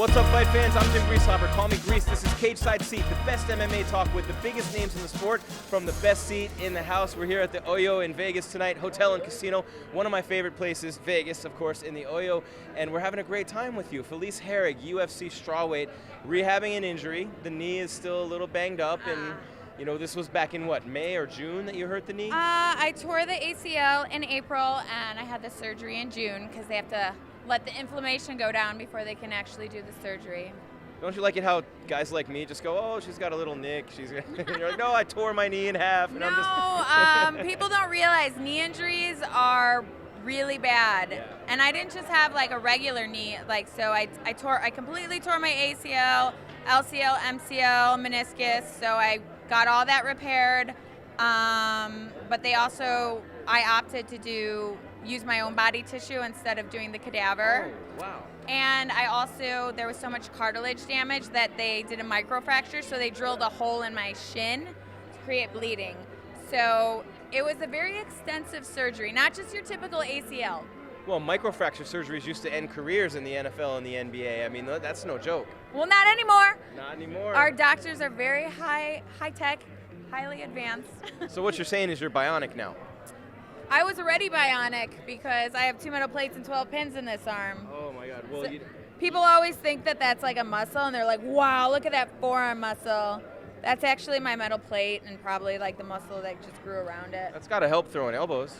What's up, fight fans? I'm Jim Grieshaber. Call me Grease. This is Cage Side Seat, the best MMA talk with the biggest names in the sport from the best seat in the house. We're here at the OYO in Vegas tonight, hotel and casino. One of my favorite places, Vegas, of course, in the OYO. And we're having a great time with you. Felice Herrig, UFC strawweight, rehabbing an injury. The knee is still a little banged up. And, you know, this was back in, what, May or June that you hurt the knee? I tore the ACL in April, and I had the surgery in June because they have to let the inflammation go down before they can actually do the surgery. Don't you like it how guys like me just go, oh, she's got a little nick. You're like, no, I tore my knee in half. And No, people don't realize knee injuries are really bad. Yeah. And I didn't just have like a regular knee, so I completely tore my ACL, LCL, MCL, meniscus, so I got all that repaired. But I opted to use my own body tissue instead of doing the cadaver. Oh, wow. And there was so much cartilage damage that they did a microfracture, so they drilled a hole in my shin to create bleeding. So it was a very extensive surgery, not just your typical ACL. Well, microfracture surgeries used to end careers in the NFL and the NBA. I mean, that's no joke. Well, not anymore. Not anymore. Our doctors are very high-tech, highly advanced. So what you're saying is you're bionic now? I was already bionic because I have 2 metal plates and 12 pins in this arm. Oh my God. Well, So people always think that that's like a muscle, and they're like, wow, look at that forearm muscle. That's actually my metal plate and probably like the muscle that just grew around it. that's got to help throwing elbows.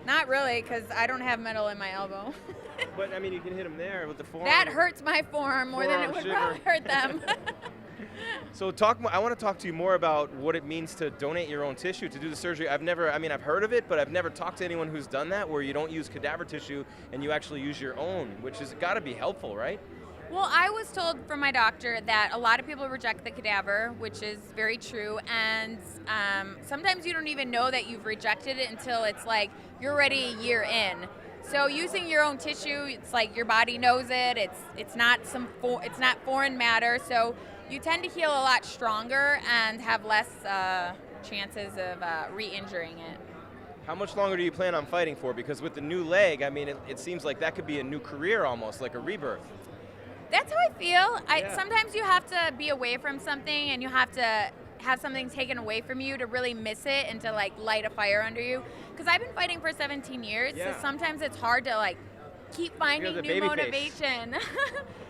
Not really, because I don't have metal in my elbow. But I mean, you can hit them there with the forearm. That hurts my forearm more than it Forearm would sugar. probably hurt them. So I want to talk to you more about what it means to donate your own tissue to do the surgery. I've heard of it, but I've never talked to anyone who's done that, where you don't use cadaver tissue and you actually use your own, which has got to be helpful, right? Well, I was told from my doctor that a lot of people reject the cadaver, which is very true, and sometimes you don't even know that you've rejected it until it's like you're already a year in. So using your own tissue, it's like your body knows it. It's not foreign matter, so you tend to heal a lot stronger and have less chances of re-injuring it. How much longer do you plan on fighting for? Because with the new leg, I mean, it seems like that could be a new career almost, like a rebirth. That's how I feel. Yeah. Sometimes you have to be away from something, and you have to have something taken away from you to really miss it and to like light a fire under you. Because I've been fighting for 17 years, Yeah. so sometimes it's hard to like keep finding the new baby motivation.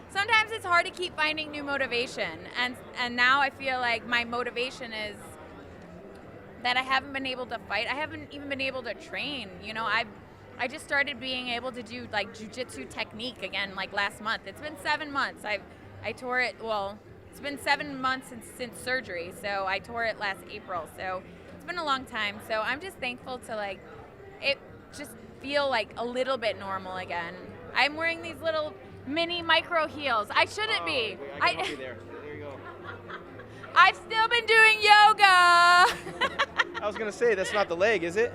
Sometimes it's hard to keep finding new motivation, and now I feel like my motivation is that I haven't been able to fight. I haven't even been able to train. You know, I just started being able to do like jiu-jitsu technique again like last month. It's been 7 months. I tore it, well, it's been 7 months since surgery, so I tore it last April. So it's been a long time. So I'm just thankful to like it just feel like a little bit normal again. I'm wearing these little mini micro heels. I shouldn't be. I can help you there. There you go. I've still been doing yoga. I was gonna say, that's not the leg, is it?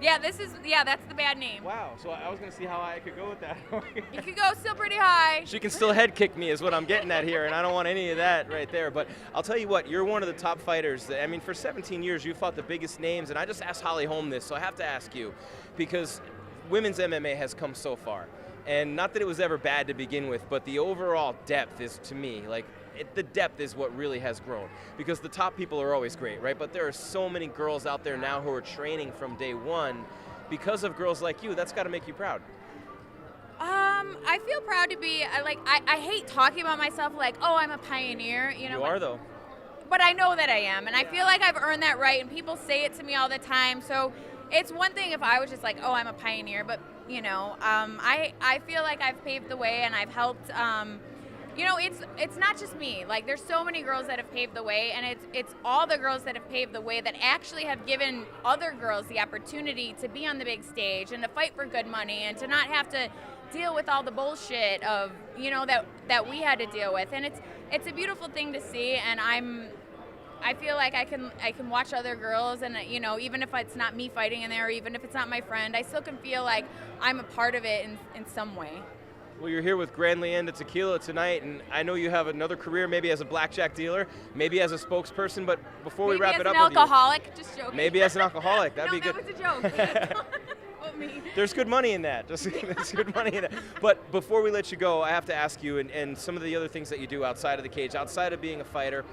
Yeah, that's the bad name. Wow. So I was gonna see how I could go with that. You could go still pretty high. She can still head kick me is what I'm getting at here, and I don't want any of that right there. But I'll tell you what, you're one of the top fighters. I mean, for 17 years, you fought the biggest names, and I just asked Holly Holm this, so I have to ask you, because women's MMA has come so far. And not that it was ever bad to begin with, but the overall depth is, to me, like, the depth is what really has grown. Because the top people are always great, right? But there are so many girls out there now who are training from day one because of girls like you. That's got to make you proud. I feel proud to be, I hate talking about myself like, oh, I'm a pioneer. You know, You are, though. But I know that I am, and I feel like I've earned that right, and people say it to me all the time. So it's one thing if I was just like, oh, I'm a pioneer, but you know, I feel like I've paved the way and I've helped. You know, it's not just me. Like, there's so many girls that have paved the way, and it's all the girls that have paved the way that actually have given other girls the opportunity to be on the big stage and to fight for good money and to not have to deal with all the bullshit of, you know, that we had to deal with. And it's a beautiful thing to see, and I feel like I can watch other girls, and you know, even if it's not me fighting in there, or even if it's not my friend, I still can feel like I'm a part of it in some way. Well, you're here with Grand Leyenda Tequila tonight, and I know you have another career, maybe as a blackjack dealer, maybe as a spokesperson, but before we wrap it up with you. Maybe as an alcoholic, just joking. Maybe as an alcoholic, that'd be good. No, that was a joke. There's good money in that. There's good money in that. But before we let you go, I have to ask you, and some of the other things that you do outside of the cage, outside of being a fighter,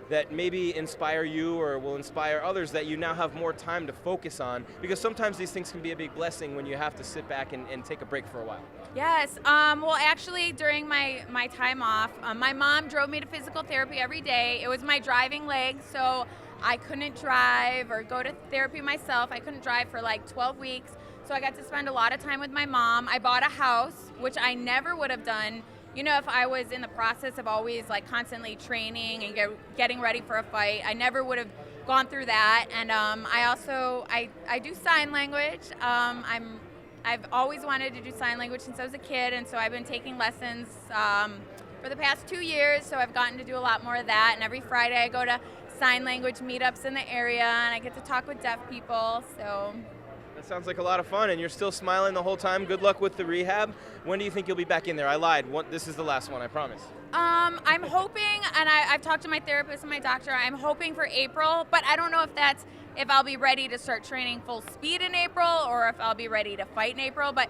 that maybe inspire you or will inspire others that you now have more time to focus on, because sometimes these things can be a big blessing when you have to sit back and take a break for a while. Yes. Well, actually, during my time off, my mom drove me to physical therapy every day. It was my driving leg, so I couldn't drive or go to therapy myself. I couldn't drive for like 12 weeks, so I got to spend a lot of time with my mom. I bought a house, which I never would have done, if I was in the process of always like constantly training and getting ready for a fight. I never would have gone through that. And I also do sign language. I've always wanted to do sign language since I was a kid, and so I've been taking lessons for the past 2 years, so I've gotten to do a lot more of that. And every Friday I go to sign language meetups in the area, and I get to talk with deaf people. So that sounds like a lot of fun, and you're still smiling the whole time. Good luck with the rehab. When do you think you'll be back in there? I lied. This is the last one, I promise. I'm hoping, and I've talked to my therapist and my doctor, I'm hoping for April, but I don't know if I'll be ready to start training full speed in April or if I'll be ready to fight in April. But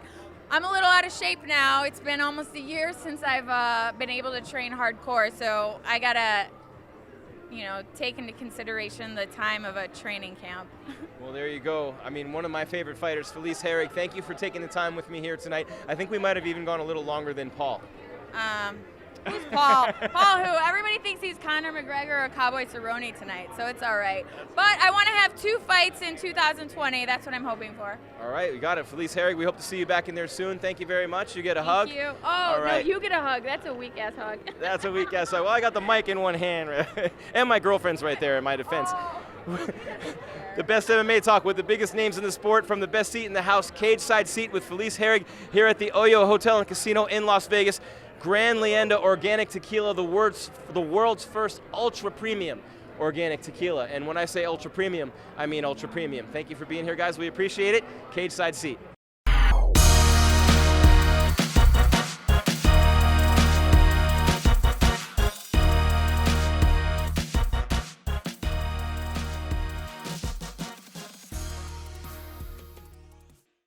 I'm a little out of shape now. It's been almost a year since I've been able to train hardcore, so I gotta take into consideration the time of a training camp. Well, there you go. I mean, one of my favorite fighters, Felice Herrig. Thank you for taking the time with me here tonight. I think we might have even gone a little longer than Paul. Who's Paul? Paul who? Everybody thinks he's Conor McGregor or Cowboy Cerrone tonight, so it's all right. But I want to have 2 fights in 2020. That's what I'm hoping for. All right, we got it. Felice Herrig, we hope to see you back in there soon. Thank you very much. You get a hug. Thank you. Oh, no, you get a hug. That's a weak-ass hug. That's a weak-ass hug. Well, I got the mic in one hand, and my girlfriend's right there in my defense. The best MMA talk with the biggest names in the sport, from the best seat in the house, cage side seat with Felice Herrig here at the OYO Hotel and Casino in Las Vegas. Grand Leyenda Organic Tequila, the world's first ultra premium organic tequila. And when I say ultra premium, I mean ultra premium. Thank you for being here, guys. We appreciate it. Cage side seat.